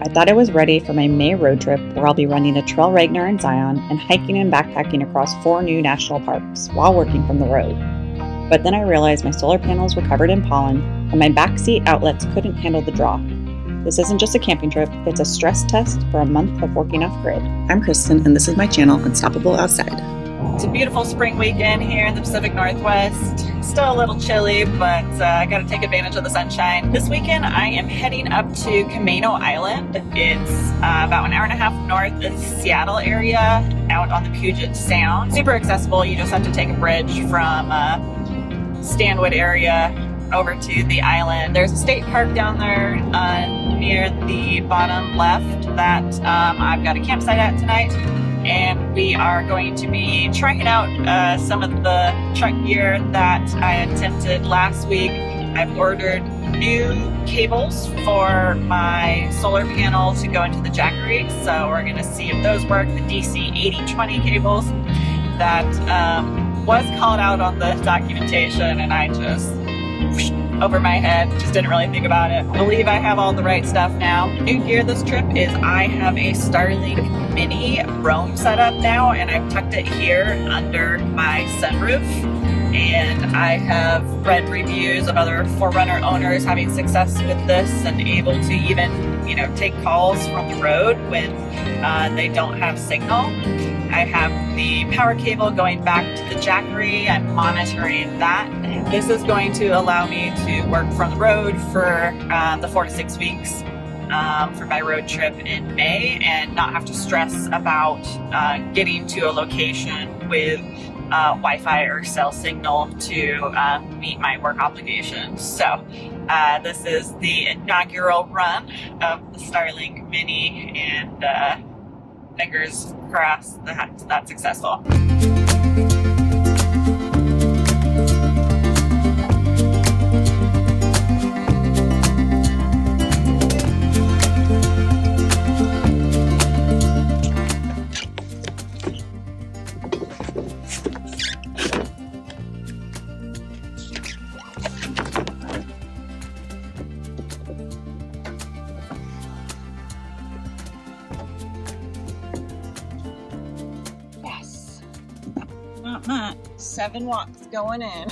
I thought I was ready for my May road trip where I'll be running a Trail Ragnar in Zion and hiking and backpacking across 4 new national parks while working from the road. But then I realized my solar panels were covered in pollen and my backseat outlets couldn't handle the draw. This isn't just a camping trip, it's a stress test for a month of working off grid. I'm Kristen and this is my channel, Unstoppable Outside. It's a beautiful spring weekend here in the Pacific Northwest. Still a little chilly, but I got to take advantage of the sunshine. This weekend I am heading up to Camano Island. It's about an hour and a half north of the Seattle area, out on the Puget Sound. Super accessible, you just have to take a bridge from Stanwood area over to the island. There's a state park down there near the bottom left that I've got a campsite at tonight. And we are going to be trying out some of the truck gear that I attempted last week. I've ordered new cables for my solar panel to go into the Jackery, so we're going to see if those work. The DC 8020 cables that was called out on the documentation, and I just over my head, just didn't really think about it. I believe I have all the right stuff now. New gear this trip is I have a Starlink Mini Roam set up now, and I've tucked it here under my sunroof. And I have read reviews of other 4Runner owners having success with this and able to even, take calls from the road when they don't have signal. I have the power cable going back to the Jackery. I'm monitoring that. This is going to allow me to work from the road for the 4 to 6 weeks for my road trip in May and not have to stress about getting to a location with Wi-Fi or cell signal to meet my work obligations. So this is the inaugural run of the Starlink Mini, and fingers crossed that's successful. Not much. 7 walks going in.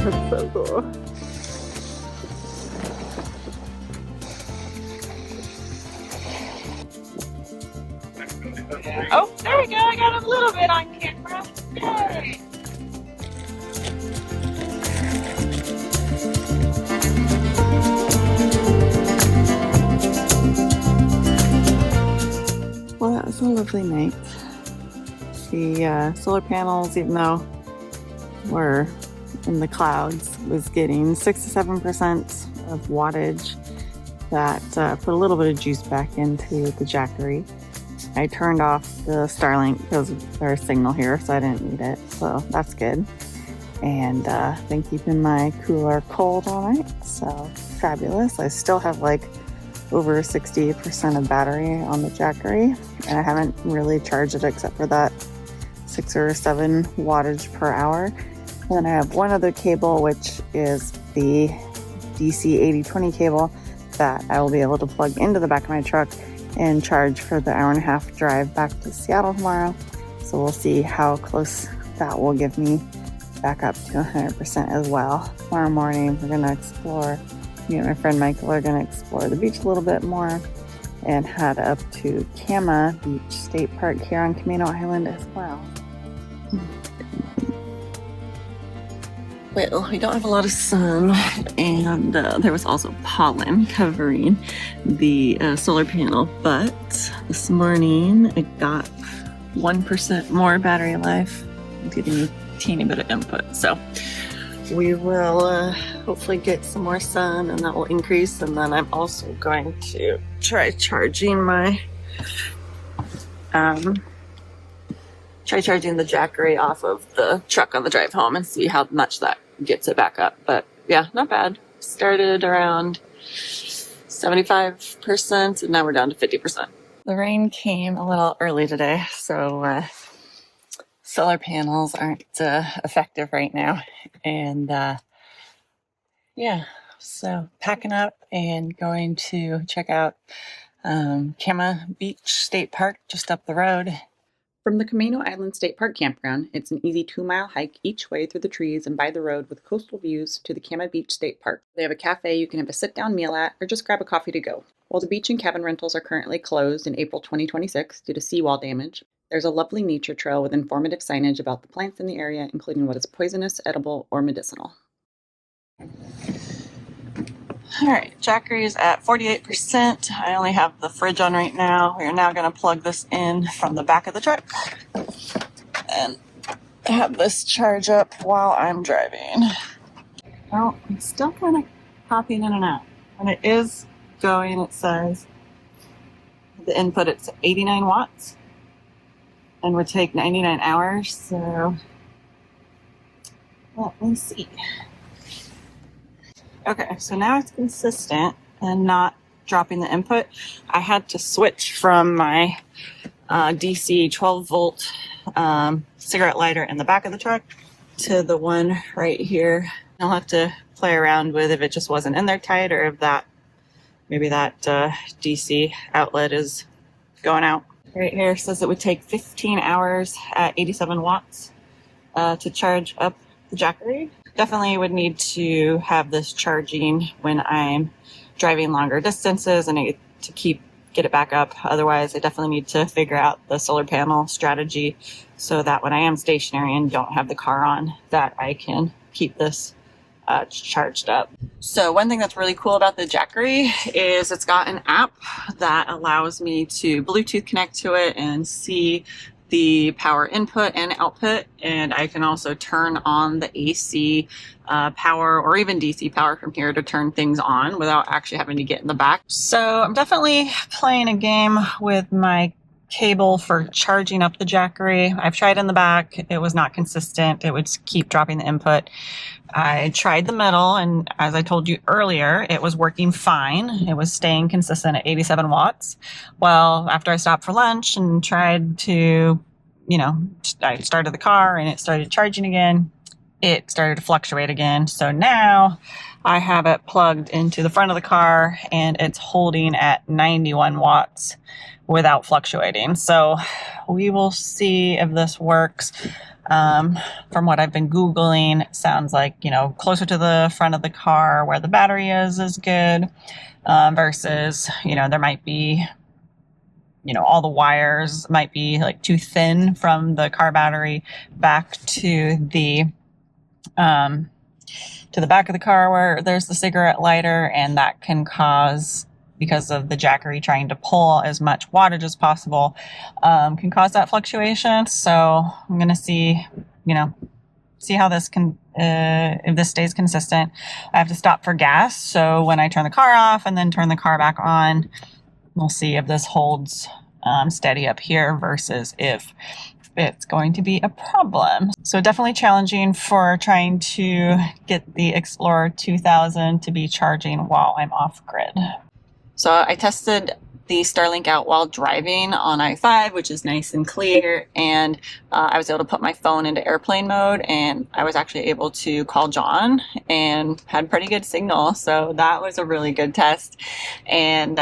That's so cool. Oh, there we go. I got a little bit on camera. Yay! Well, that was a lovely night. The solar panels, even though we're in the clouds, was getting 6 to 7% of wattage. That put a little bit of juice back into the Jackery. I turned off the Starlink because there's signal here, so I didn't need it. So that's good. And been keeping my cooler cold all night, so fabulous. I still have like over 60% of battery on the Jackery, and I haven't really charged it except for that 6 or 7 wattage per hour. And then I have one other cable, which is the DC 8020 cable that I will be able to plug into the back of my truck and charge for the hour and a half drive back to Seattle tomorrow. So we'll see how close that will give me back up to 100% as well. Tomorrow morning we're gonna explore, me and my friend Michael are gonna explore the beach a little bit more and head up to Cama Beach State Park here on Camano Island as well. Well, we don't have a lot of sun, and there was also pollen covering the solar panel, but this morning it got 1% more battery life, getting a teeny bit of input. So we will hopefully get some more sun, and that will increase. And then I'm also going to try charging my the Jackery off of the truck on the drive home and see how much that gets it back up. But yeah, not bad. Started around 75% and now we're down to 50%. The rain came a little early today, so solar panels aren't effective right now. And yeah, so packing up and going to check out Cama Beach State Park just up the road. From the Camano Island State Park campground, it's an easy 2-mile hike each way through the trees and by the road with coastal views to the Cama Beach State Park. They have a cafe you can have a sit-down meal at or just grab a coffee to go. While the beach and cabin rentals are currently closed in April 2026 due to seawall damage, there's a lovely nature trail with informative signage about the plants in the area, including what is poisonous, edible, or medicinal. All right, Jackery is at 48%. I only have the fridge on right now. We are now going to plug this in from the back of the truck and have this charge up while I'm driving. Well, I'm still kind of popping in and out. When it is going, it says the input, it's 89 watts and would take 99 hours. So let me see. Okay, so now it's consistent and not dropping the input. I had to switch from my DC 12 volt cigarette lighter in the back of the truck to the one right here. I'll have to play around with if it just wasn't in there tight or if that, maybe that DC outlet is going out. Right here says it would take 15 hours at 87 watts to charge up the Jackery. Definitely would need to have this charging when I'm driving longer distances and to get it back up. Otherwise, I definitely need to figure out the solar panel strategy so that when I am stationary and don't have the car on, that I can keep this charged up. So one thing that's really cool about the Jackery is it's got an app that allows me to Bluetooth connect to it and see the power input and output, and I can also turn on the AC power or even DC power from here to turn things on without actually having to get in the back. So I'm definitely playing a game with my cable for charging up the Jackery. I've tried in the back. It was not consistent. It would keep dropping the input. I tried the middle, and as I told you earlier, it was working fine. It was staying consistent at 87 watts. Well, after I stopped for lunch and tried to, I started the car and it started charging again, it started to fluctuate again. So now I have it plugged into the front of the car and it's holding at 91 watts without fluctuating. So we will see if this works. From what I've been Googling, it sounds like, closer to the front of the car where the battery is good, versus, there might be, all the wires might be like too thin from the car battery back to the back of the car where there's the cigarette lighter, and that can cause, because of the Jackery trying to pull as much wattage as possible, can cause that fluctuation. So I'm going to see how this can, if this stays consistent. I have to stop for gas. So when I turn the car off and then turn the car back on, we'll see if this holds steady up here versus if it's going to be a problem. So definitely challenging for trying to get the Explorer 2000 to be charging while I'm off grid. So I tested the Starlink out while driving on I-5, which is nice and clear, and I was able to put my phone into airplane mode, and I was actually able to call John and had pretty good signal. So that was a really good test. And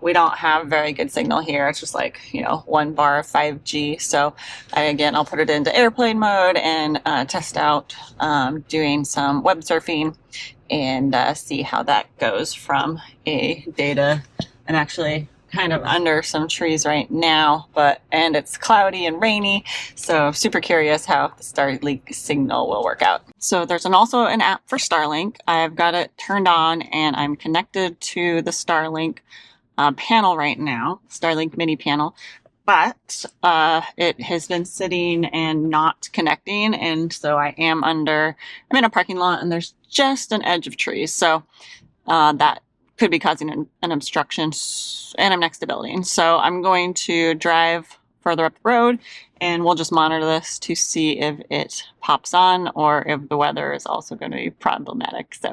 we don't have very good signal here. It's just like, 1 bar of 5G. So I'll put it into airplane mode and test out doing some web surfing and see how that goes from a data. I'm actually kind of under some trees right now, and it's cloudy and rainy, so super curious how the Starlink signal will work out. So there's also an app for Starlink. I've got it turned on and I'm connected to the Starlink panel right now, Starlink Mini panel. But it has been sitting and not connecting, and so I'm in a parking lot and there's just an edge of trees, so that could be causing an obstruction, and I'm next to building. So I'm going to drive further up the road and we'll just monitor this to see if it pops on or if the weather is also going to be problematic. So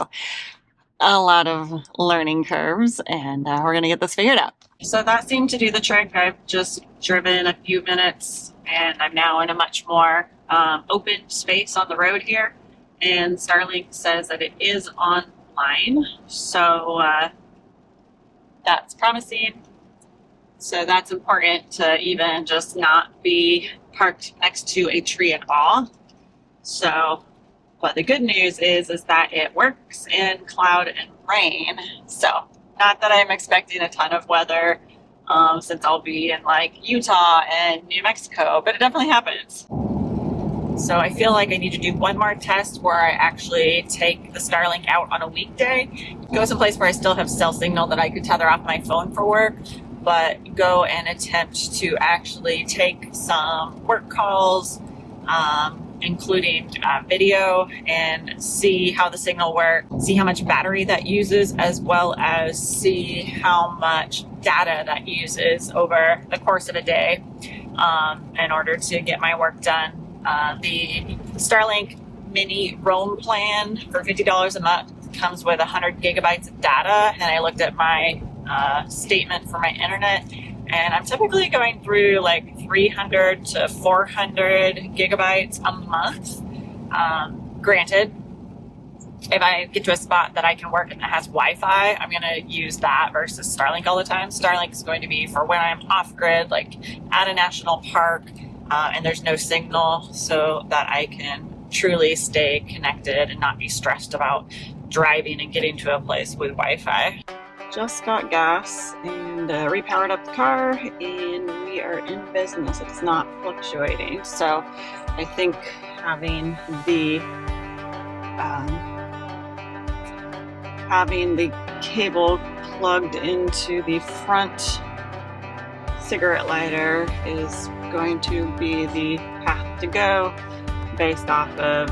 a lot of learning curves, and we're going to get this figured out. So that seemed to do the trick. I've just driven a few minutes and I'm now in a much more open space on the road here. And Starlink says that it is online. So that's promising. So that's important to even just not be parked next to a tree at all. So, but the good news is that it works in cloud and rain. So not that I'm expecting a ton of weather since I'll be in like Utah and New Mexico, but it definitely happens. So I feel like I need to do one more test where I actually take the Starlink out on a weekday, go someplace where I still have cell signal that I could tether off my phone for work, but go and attempt to actually take some work calls, including video, and see how the signal works, see how much battery that uses, as well as see how much data that uses over the course of a day in order to get my work done. The Starlink Mini Roam plan for $50 a month comes with 100 gigabytes of data, and I looked at my statement for my internet, and I'm typically going through like 300 to 400 gigabytes a month. Granted, if I get to a spot that I can work and that has Wi-Fi, I'm going to use that versus Starlink all the time. Starlink is going to be for when I'm off-grid, like at a national park, and there's no signal, so that I can truly stay connected and not be stressed about driving and getting to a place with Wi-Fi. Just got gas and repowered up the car, and we are in business. It's not fluctuating, so I think having the cable plugged into the front cigarette lighter is going to be the path to go, based off of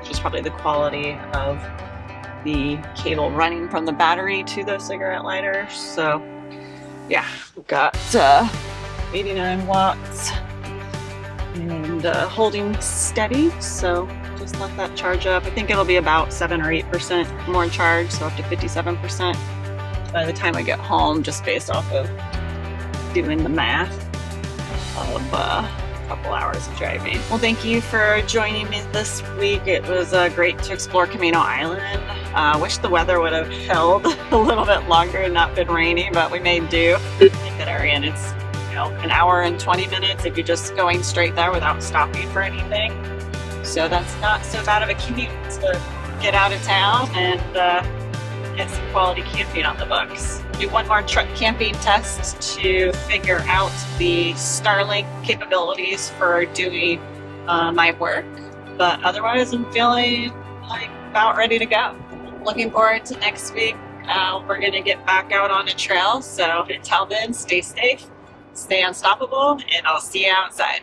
just probably the quality of the cable running from the battery to those cigarette lighters. So yeah, we've got 89 watts and holding steady, so just let that charge up. I think it'll be about 7 or 8% more charge, so up to 57% by the time I get home, just based off of doing the math of a couple hours of driving. Well, thank you for joining me this week. It was great to explore Camano Island. Wish the weather would have held a little bit longer and not been rainy, but we made do. I think that area, and it's an hour and 20 minutes if you're just going straight there without stopping for anything. So that's not so bad of a commute to get out of town and get some quality camping on the books. Do one more truck camping test to figure out the Starlink capabilities for doing my work. But otherwise, I'm feeling like about ready to go. Looking forward to next week. We're going to get back out on a trail. So until then, stay safe, stay unstoppable, and I'll see you outside.